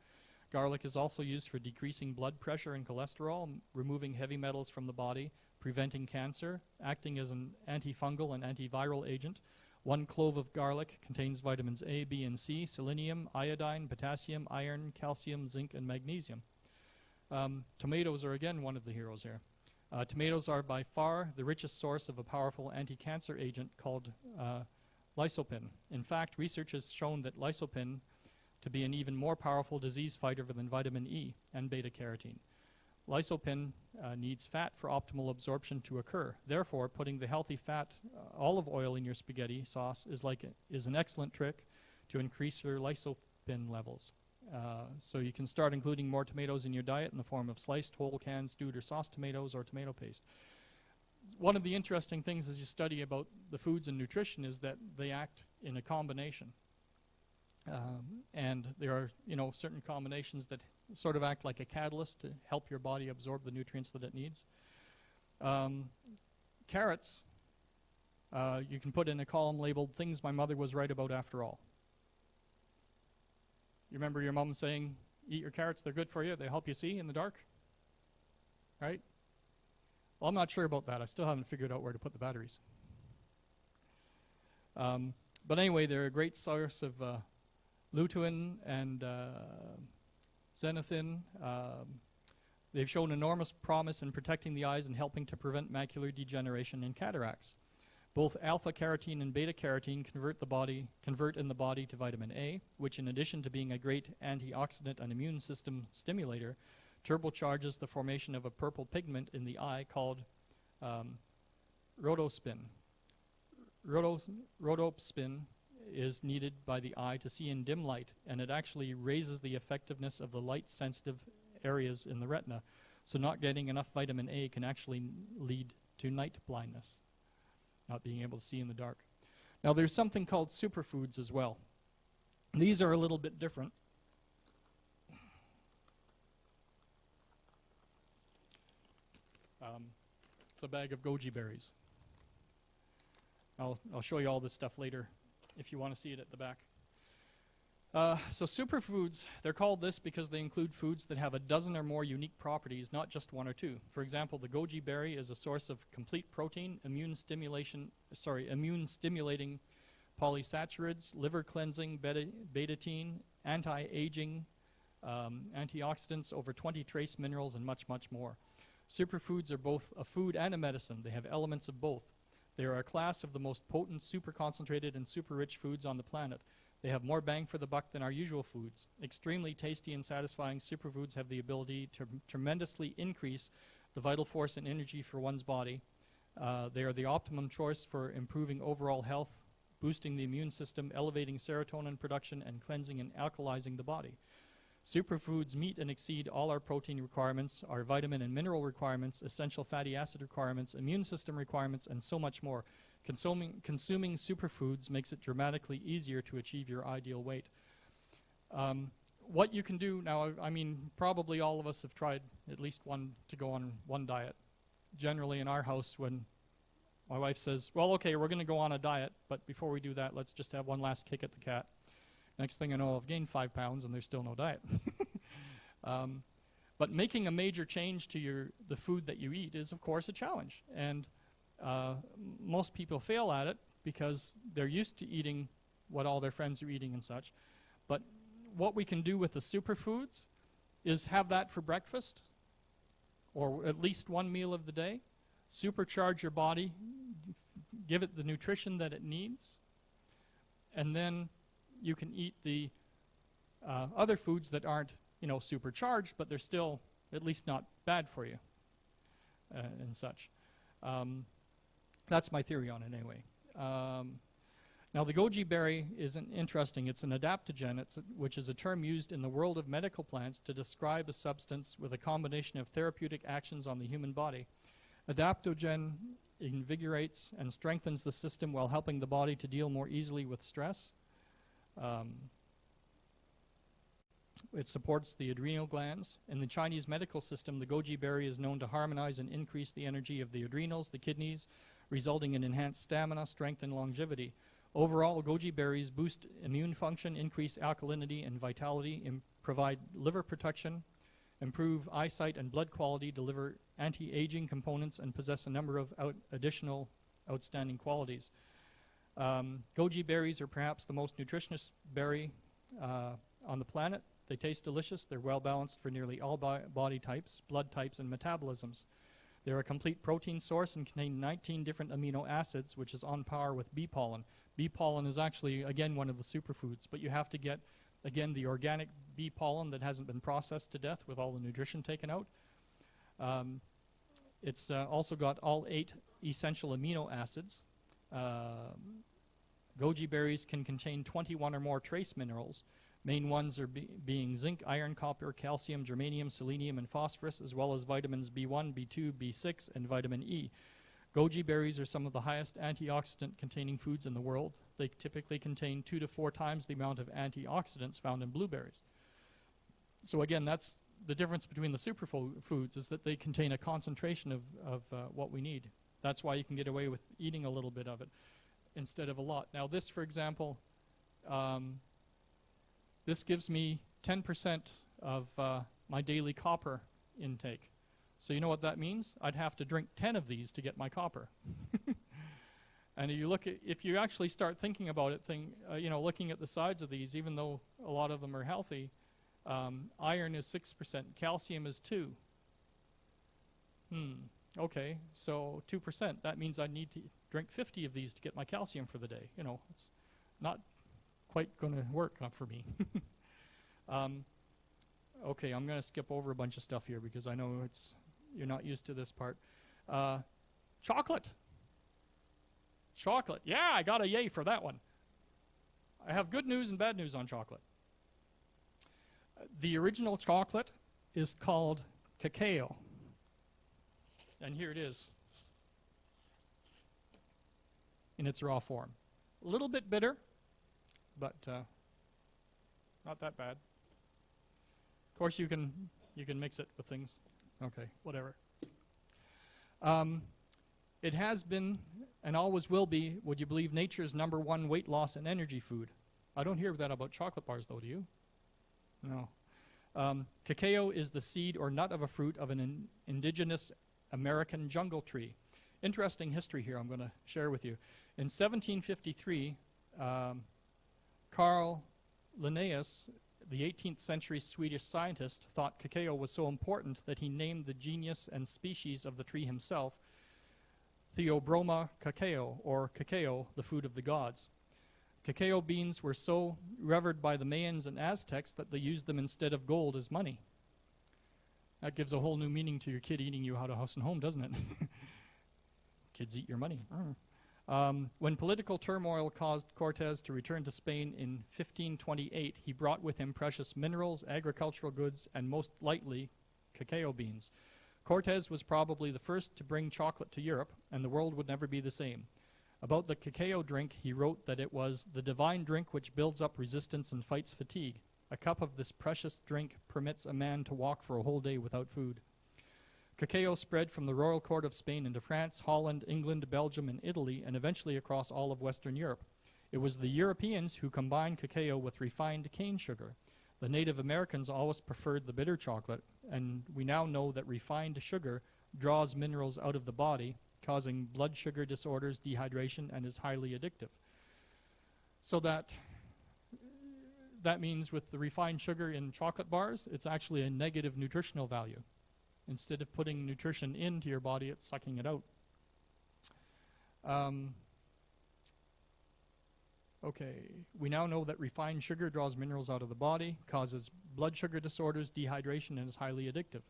Garlic is also used for decreasing blood pressure and cholesterol, removing heavy metals from the body, preventing cancer, acting as an antifungal and antiviral agent. 1 clove of garlic contains vitamins A, B, and C, selenium, iodine, potassium, iron, calcium, zinc, and magnesium. Tomatoes are again one of the heroes here. Tomatoes are by far the richest source of a powerful anti-cancer agent called lycopene. In fact, research has shown that lycopene to be an even more powerful disease fighter than vitamin E and beta-carotene. Lycopene needs fat for optimal absorption to occur. Therefore, putting the healthy fat olive oil in your spaghetti sauce is an excellent trick to increase your lycopene levels. So you can start including more tomatoes in your diet in the form of sliced, whole, canned, stewed, or sauced tomatoes or tomato paste. One of the interesting things as you study about the foods and nutrition is that they act in a combination. And there are, certain combinations that sort of act like a catalyst to help your body absorb the nutrients that it needs. Carrots, you can put in a column labeled "Things My Mother Was Right About After All." You remember your mom saying, "Eat your carrots, they're good for you, they help you see in the dark," right? Well, I'm not sure about that. I still haven't figured out where to put the batteries. But anyway, they're a great source of lutein and xanthan. They've shown enormous promise in protecting the eyes and helping to prevent macular degeneration and cataracts. Both alpha-carotene and beta-carotene convert in the body to vitamin A, which in addition to being a great antioxidant and immune system stimulator, turbocharges the formation of a purple pigment in the eye called rhodopsin. Rhodopsin is needed by the eye to see in dim light, and it actually raises the effectiveness of the light-sensitive areas in the retina. So not getting enough vitamin A can actually lead to night blindness, not being able to see in the dark. Now there's something called superfoods as well. These are a little bit different. It's a bag of goji berries. I'll show you all this stuff later if you want to see it at the back. So superfoods, they're called this because they include foods that have a dozen or more unique properties, not just one or two. For example, the goji berry is a source of complete protein, immune stimulating polysaccharides, liver cleansing, betaine, anti-aging, antioxidants, over 20 trace minerals, and much, much more. Superfoods are both a food and a medicine. They have elements of both. They are a class of the most potent, super concentrated, and super rich foods on the planet. They have more bang for the buck than our usual foods. Extremely tasty and satisfying superfoods have the ability to tremendously increase the vital force and energy for one's body. They are the optimum choice for improving overall health, boosting the immune system, elevating serotonin production, and cleansing and alkalizing the body. Superfoods meet and exceed all our protein requirements, our vitamin and mineral requirements, essential fatty acid requirements, immune system requirements, and so much more. Consuming superfoods makes it dramatically easier to achieve your ideal weight. What you can do now, I mean, probably all of us have tried at least to go on one diet. Generally in our house, when my wife says, well, okay, we're going to go on a diet, but before we do that, let's just have one last kick at the cat. Next thing I know, I've gained 5 pounds and there's still no diet. But making a major change to the food that you eat is, of course, a challenge. And most people fail at it because they're used to eating what all their friends are eating and such. But what we can do with the superfoods is have that for breakfast, or at least one meal of the day. Supercharge your body, give it the nutrition that it needs, and then you can eat the other foods that aren't, supercharged, but they're still at least not bad for you, and such. That's my theory on it anyway. Now the goji berry is interesting. It's an adaptogen, which is a term used in the world of medical plants to describe a substance with a combination of therapeutic actions on the human body. Adaptogen invigorates and strengthens the system while helping the body to deal more easily with stress. It supports the adrenal glands. In the Chinese medical system, the goji berry is known to harmonize and increase the energy of the adrenals, the kidneys, resulting in enhanced stamina, strength, and longevity. Overall, goji berries boost immune function, increase alkalinity and vitality, provide liver protection, improve eyesight and blood quality, deliver anti-aging components, and possess a number of additional outstanding qualities. Goji berries are perhaps the most nutritious berry on the planet. They taste delicious. They're well balanced for nearly all body types, blood types, and metabolisms. They're a complete protein source and contain 19 different amino acids, which is on par with bee pollen. Bee pollen is actually, again, one of the superfoods, but you have to get, again, the organic bee pollen that hasn't been processed to death with all the nutrition taken out. It's also got all 8 essential amino acids. Goji berries can contain 21 or more trace minerals. Main ones are being zinc, iron, copper, calcium, germanium, selenium, and phosphorus, as well as vitamins B1, B2, B6, and vitamin E. Goji berries are some of the highest antioxidant-containing foods in the world. They typically contain 2 to 4 times the amount of antioxidants found in blueberries. So again, that's the difference between the superfoods, is that they contain a concentration of what we need. That's why you can get away with eating a little bit of it instead of a lot. Now this, for example, this gives me 10% of my daily copper intake. So you know what that means? I'd have to drink 10 of these to get my copper. And if you actually start thinking about it, looking at the sides of these, even though a lot of them are healthy, iron is 6%, calcium is 2. Okay, so 2%. That means I need to drink 50 of these to get my calcium for the day. You know, it's not quite going to work for me. Okay, I'm going to skip over a bunch of stuff here because I know you're not used to this part. Chocolate. Chocolate. Yeah, I got a yay for that one. I have good news and bad news on chocolate. The original chocolate is called cacao. And here it is in its raw form. A little bit bitter, but not that bad. Of course, you can mix it with things. Okay, whatever. It has been and always will be, would you believe, nature's #1 weight loss and energy food. I don't hear that about chocolate bars, though, do you? No. Cacao is the seed or nut of a fruit of an indigenous American jungle tree. Interesting history here I'm going to share with you. In 1753, Carl Linnaeus, the 18th century Swedish scientist, thought cacao was so important that he named the genus and species of the tree himself, Theobroma cacao, or cacao, the food of the gods. Cacao beans were so revered by the Mayans and Aztecs that they used them instead of gold as money. That gives a whole new meaning to your kid eating you out of house and home, doesn't it? Kids eat your money. When political turmoil caused Cortes to return to Spain in 1528, he brought with him precious minerals, agricultural goods, and most likely cacao beans. Cortes was probably the first to bring chocolate to Europe, and the world would never be the same. About the cacao drink, he wrote that it was the divine drink which builds up resistance and fights fatigue. A cup of this precious drink permits a man to walk for a whole day without food. Cacao spread from the royal court of Spain into France, Holland, England, Belgium, and Italy, and eventually across all of Western Europe. It was the Europeans who combined cacao with refined cane sugar. The Native Americans always preferred the bitter chocolate, and we now know that refined sugar draws minerals out of the body, causing blood sugar disorders, dehydration, and is highly addictive. So that means with the refined sugar in chocolate bars, it's actually a negative nutritional value. Instead of putting nutrition into your body, it's sucking it out. Okay, we now know that refined sugar draws minerals out of the body, causes blood sugar disorders, dehydration, and is highly addictive.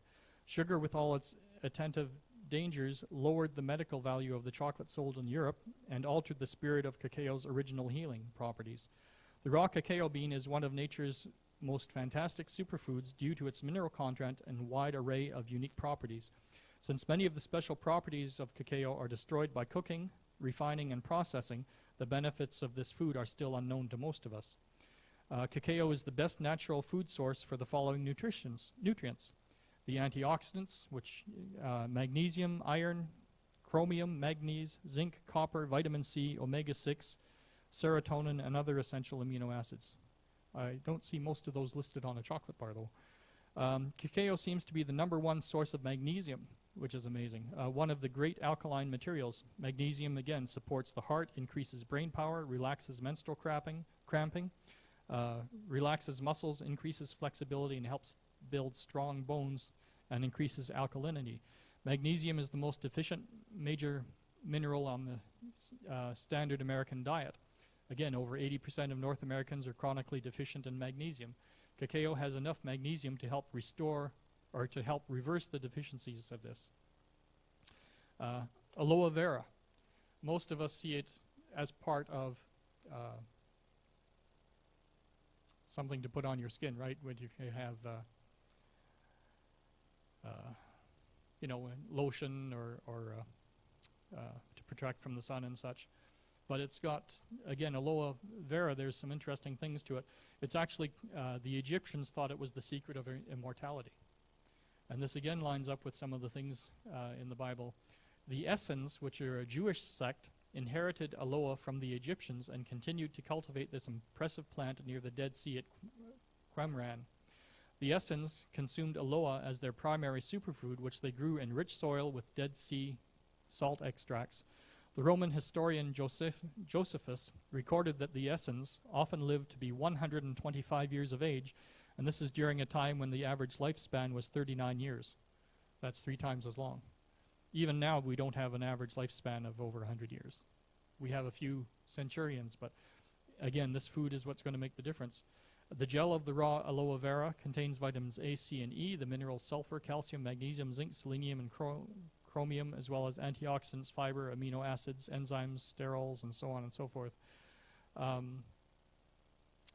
Sugar, with all its attentive dangers, lowered the medical value of the chocolate sold in Europe and altered the spirit of cacao's original healing properties. The raw cacao bean is one of nature's most fantastic superfoods due to its mineral content and wide array of unique properties. Since many of the special properties of cacao are destroyed by cooking, refining, and processing, the benefits of this food are still unknown to most of us. Cacao is the best natural food source for the following nutrients. The antioxidants, which magnesium, iron, chromium, manganese, zinc, copper, vitamin C, omega-6, serotonin, and other essential amino acids. I don't see most of those listed on a chocolate bar, though. Cacao seems to be the #1 source of magnesium, which is amazing. One of the great alkaline materials. Magnesium, again, supports the heart, increases brain power, relaxes menstrual cramping, relaxes muscles, increases flexibility, and helps build strong bones, and increases alkalinity. Magnesium is the most deficient major mineral on the standard American diet. Again, over 80% of North Americans are chronically deficient in magnesium. Cacao has enough magnesium to help restore or to help reverse the deficiencies of this. Aloe vera. Most of us see it as part of something to put on your skin, right? When you have lotion or to protect from the sun and such. But it's got, again, aloe vera, there's some interesting things to it. It's actually, the Egyptians thought it was the secret of immortality. And this again lines up with some of the things in the Bible. The Essenes, which are a Jewish sect, inherited aloe from the Egyptians and continued to cultivate this impressive plant near the Dead Sea at Qumran. The Essenes consumed aloe as their primary superfood, which they grew in rich soil with Dead Sea salt extracts. The Roman historian Josephus recorded that the Essenes often lived to be 125 years of age, and this is during a time when the average lifespan was 39 years. That's 3 times as long. Even now, we don't have an average lifespan of over 100 years. We have a few centurions, but again, this food is what's going to make the difference. The gel of the raw aloe vera contains vitamins A, C, and E, the minerals sulfur, calcium, magnesium, zinc, selenium, and chromium, as well as antioxidants, fiber, amino acids, enzymes, sterols, and so on and so forth.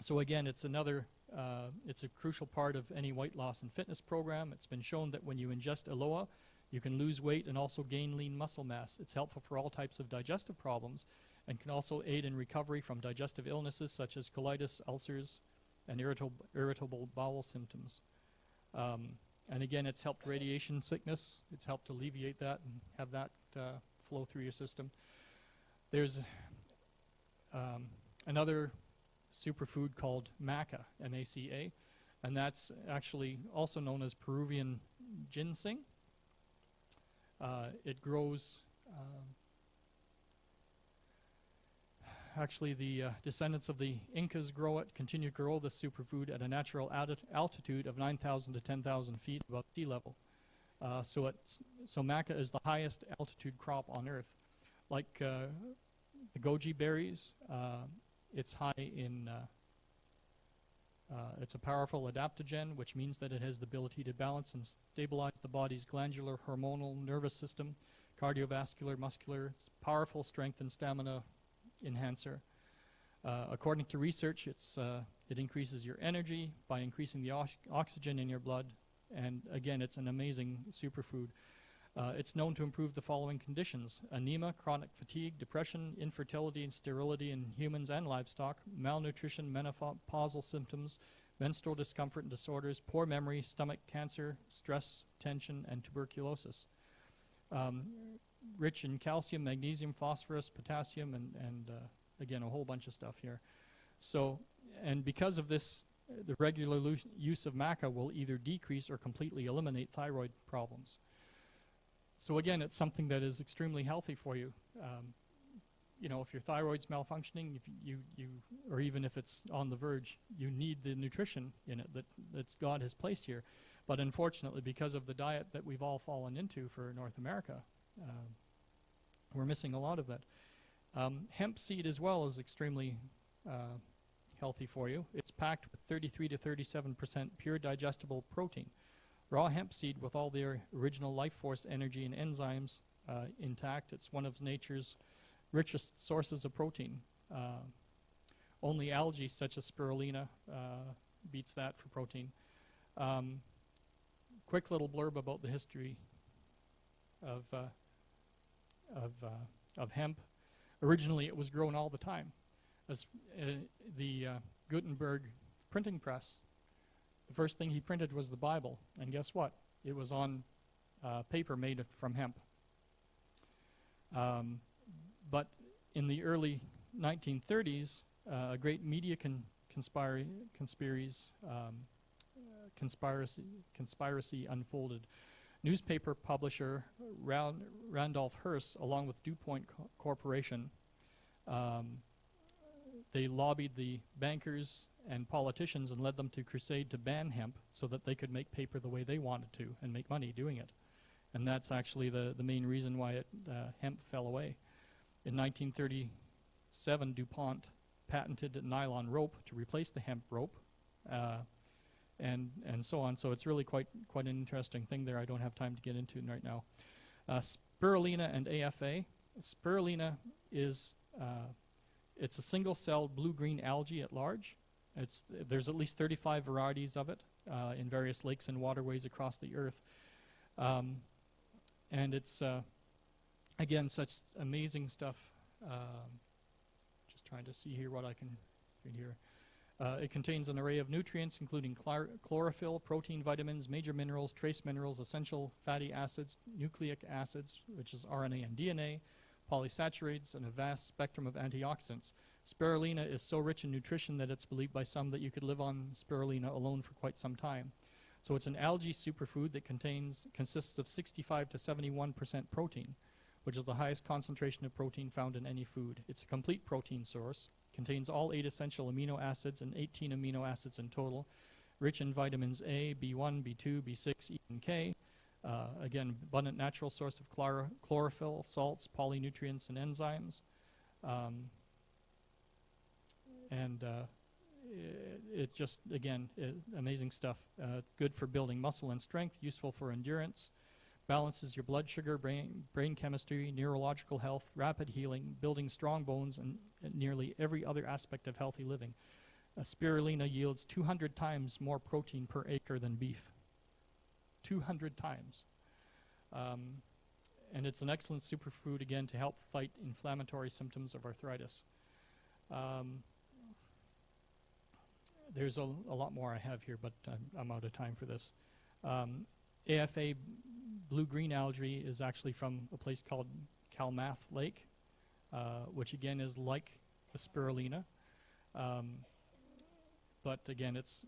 So again, it's a crucial part of any weight loss and fitness program. It's been shown that when you ingest aloe, you can lose weight and also gain lean muscle mass. It's helpful for all types of digestive problems and can also aid in recovery from digestive illnesses such as colitis, ulcers, and irritable bowel symptoms. And again, it's helped radiation sickness. It's helped alleviate that and have that flow through your system. There's another superfood called maca, M-A-C-A, and that's actually also known as Peruvian ginseng. It grows, actually the descendants of the Incas continue to grow this superfood at a natural altitude of 9,000 to 10,000 feet above sea level. So maca is the highest altitude crop on Earth. Like the goji berries, it's high in, it's a powerful adaptogen, which means that it has the ability to balance and stabilize the body's glandular, hormonal, nervous system, cardiovascular, muscular, powerful strength and stamina enhancer. According to research, it increases your energy by increasing the oxygen in your blood, and again, it's an amazing superfood. It's known to improve the following conditions: anemia, chronic fatigue, depression, infertility and sterility in humans and livestock, malnutrition, menopausal symptoms, menstrual discomfort and disorders, poor memory, stomach cancer, stress, tension, and tuberculosis. Rich in calcium, magnesium, phosphorus, potassium, and again, a whole bunch of stuff here. So, and because of this, the regular use of maca will either decrease or completely eliminate thyroid problems. So again, it's something that is extremely healthy for you. If your thyroid's malfunctioning, or even if it's on the verge, you need the nutrition in it that God has placed here. But unfortunately, because of the diet that we've all fallen into for North America, we're missing a lot of that. Hemp seed as well is extremely healthy for you. It's packed with 33 to 37% pure digestible protein. Raw hemp seed with all their original life force energy and enzymes intact. It's one of nature's richest sources of protein. Only algae such as spirulina beats that for protein. Quick little blurb about the history of hemp. Originally, it was grown all the time. As the Gutenberg printing press, the first thing he printed was the Bible. And guess what? It was on paper made from hemp. But in the early 1930s, a great media conspiracy unfolded. Newspaper publisher Randolph Hearst, along with DuPont Corporation, they lobbied the bankers and politicians and led them to crusade to ban hemp so that they could make paper the way they wanted to and make money doing it. And that's actually the main reason why hemp fell away. In 1937, DuPont patented a nylon rope to replace the hemp rope, and so on. So it's really quite an interesting thing there. I don't have time to get into right now. Spirulina and AFA. Spirulina is it's a single-celled blue-green algae at large. There's at least 35 varieties of it in various lakes and waterways across the earth. And it's, again, such amazing stuff. Just trying to see here what I can read here. It contains an array of nutrients, including chlorophyll, protein, vitamins, major minerals, trace minerals, essential fatty acids, nucleic acids, which is RNA and DNA, polysaccharides, and a vast spectrum of antioxidants. Spirulina is so rich in nutrition that it's believed by some that you could live on spirulina alone for quite some time. So it's an algae superfood that consists of 65 to 71% protein, which is the highest concentration of protein found in any food. It's a complete protein source, contains all 8 essential amino acids and 18 amino acids in total, rich in vitamins A, B1, B2, B6, E, and K. Again, abundant natural source of chlorophyll, salts, polynutrients, and enzymes. It just, again, amazing stuff. Good for building muscle and strength, useful for endurance, balances your blood sugar, brain chemistry, neurological health, rapid healing, building strong bones, and nearly every other aspect of healthy living. Spirulina yields 200 times more protein per acre than beef. 200 times. And it's an excellent superfood, again, to help fight inflammatory symptoms of arthritis. There's a lot more I have here, but I'm out of time for this. AFA blue-green algae is actually from a place called Kalmath Lake, which again is like the spirulina. But again, it's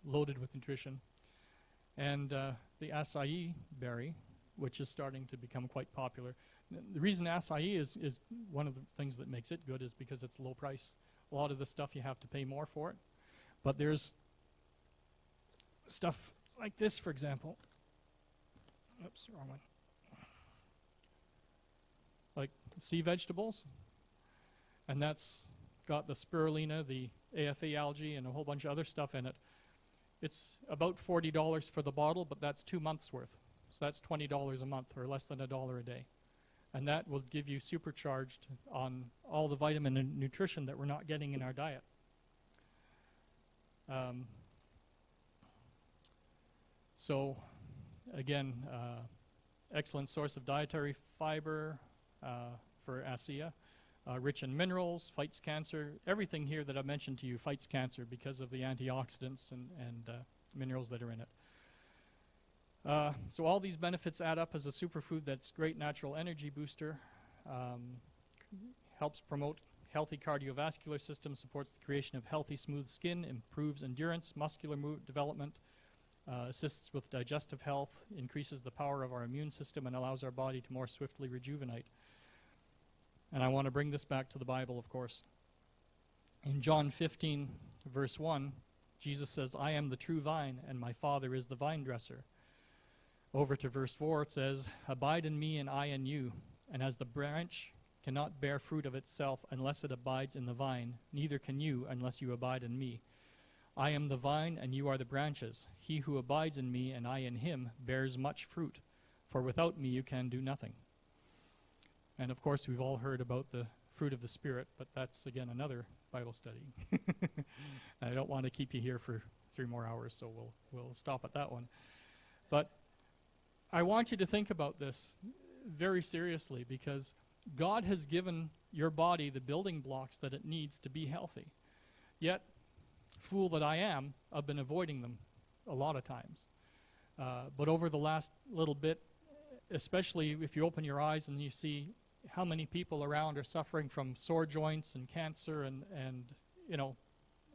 loaded with nutrition. And the acai berry, which is starting to become quite popular. The reason acai is one of the things that makes it good is because it's low price. A lot of the stuff you have to pay more for it. But there's stuff like this, for example. Oops, wrong one. Like sea vegetables. And that's got the spirulina, the AFA algae, and a whole bunch of other stuff in it. It's about $40 for the bottle, but that's 2 months worth. So that's $20 a month, or less than $1 a day. And that will give you supercharged on all the vitamin and nutrition that we're not getting in our diet. So, again, excellent source of dietary fiber for ASEA. Rich in minerals, fights cancer. Everything here that I mentioned to you fights cancer because of the antioxidants and minerals that are in it. So all these benefits add up as a superfood that's great natural energy booster, helps promote healthy cardiovascular system, supports the creation of healthy, smooth skin, improves endurance, muscular development, assists with digestive health, increases the power of our immune system, and allows our body to more swiftly rejuvenate. And I want to bring this back to the Bible, of course. In John 15, verse 1, Jesus says, "I am the true vine, and my Father is the vine dresser." Over to verse 4, it says, "Abide in me and I in you. And as the branch cannot bear fruit of itself unless it abides in the vine, neither can you unless you abide in me. I am the vine and you are the branches. He who abides in me and I in him bears much fruit, for without me you can do nothing." And of course we've all heard about the fruit of the Spirit, but that's again another Bible study. I don't want to keep you here for 3 more hours, so we'll stop at that one. But I want you to think about this very seriously, because God has given your body the building blocks that it needs to be healthy. Yet, fool that I am, I've been avoiding them a lot of times. But over the last little bit, especially if you open your eyes and you see how many people around are suffering from sore joints and cancer and you know,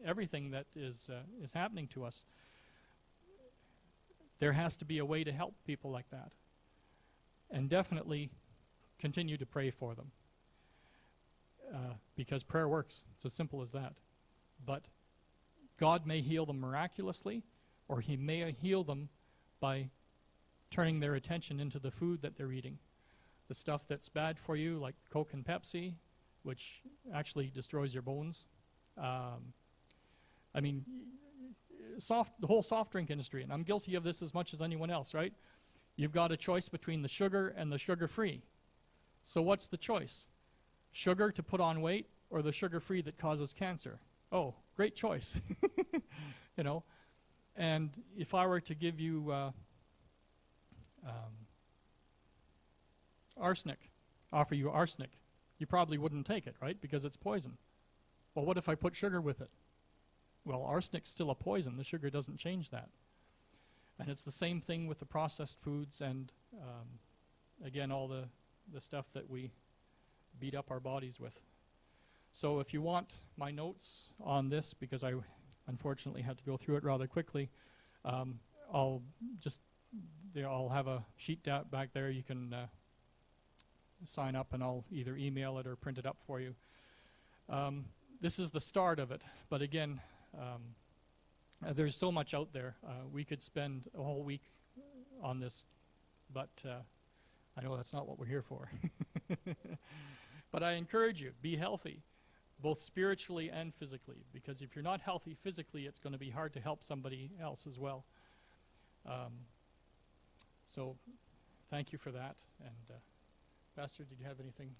everything that is happening to us, there has to be a way to help people like that. And definitely continue to pray for them. Because prayer works. It's as simple as that. But God may heal them miraculously, or he may heal them by turning their attention into the food that they're eating. The stuff that's bad for you, like Coke and Pepsi, which actually destroys your bones. I mean, the whole soft drink industry, and I'm guilty of this as much as anyone else, right? You've got a choice between the sugar and the sugar-free. So what's the choice? Sugar to put on weight, or the sugar-free that causes cancer? Oh, great choice. You know, and if I were to give you offer you arsenic, you probably wouldn't take it, right? Because it's poison. Well, what if I put sugar with it? Well, arsenic's still a poison. The sugar doesn't change that. And it's the same thing with the processed foods and, again, all the stuff that we beat up our bodies with. So if you want my notes on this, because I unfortunately had to go through it rather quickly, I'll have a sheet back there. You can sign up and I'll either email it or print it up for you. This is the start of it, but again, there's so much out there. We could spend a whole week on this, but I know that's not what we're here for. But I encourage you, be healthy, both spiritually and physically, because if you're not healthy physically, it's going to be hard to help somebody else as well. So thank you for that. And Pastor, did you have anything?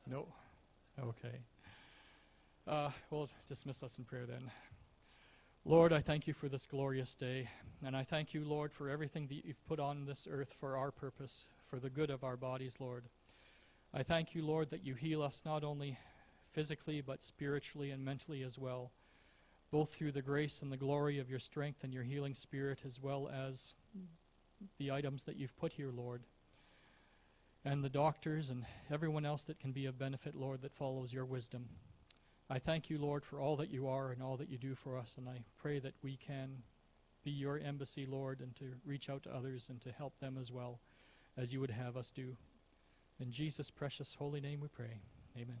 No? Okay. We'll dismiss us in prayer then. Lord, I thank you for this glorious day, and I thank you, Lord, for everything that you've put on this earth for our purpose, for the good of our bodies, Lord. I thank you, Lord, that you heal us not only physically but spiritually and mentally as well, both through the grace and the glory of your strength and your healing spirit, as well as the items that you've put here, Lord, and the doctors and everyone else that can be of benefit, Lord, that follows your wisdom. I thank you, Lord, for all that you are and all that you do for us, and I pray that we can be your embassy, Lord, and to reach out to others and to help them as well, as you would have us do. In Jesus' precious holy name we pray. Amen.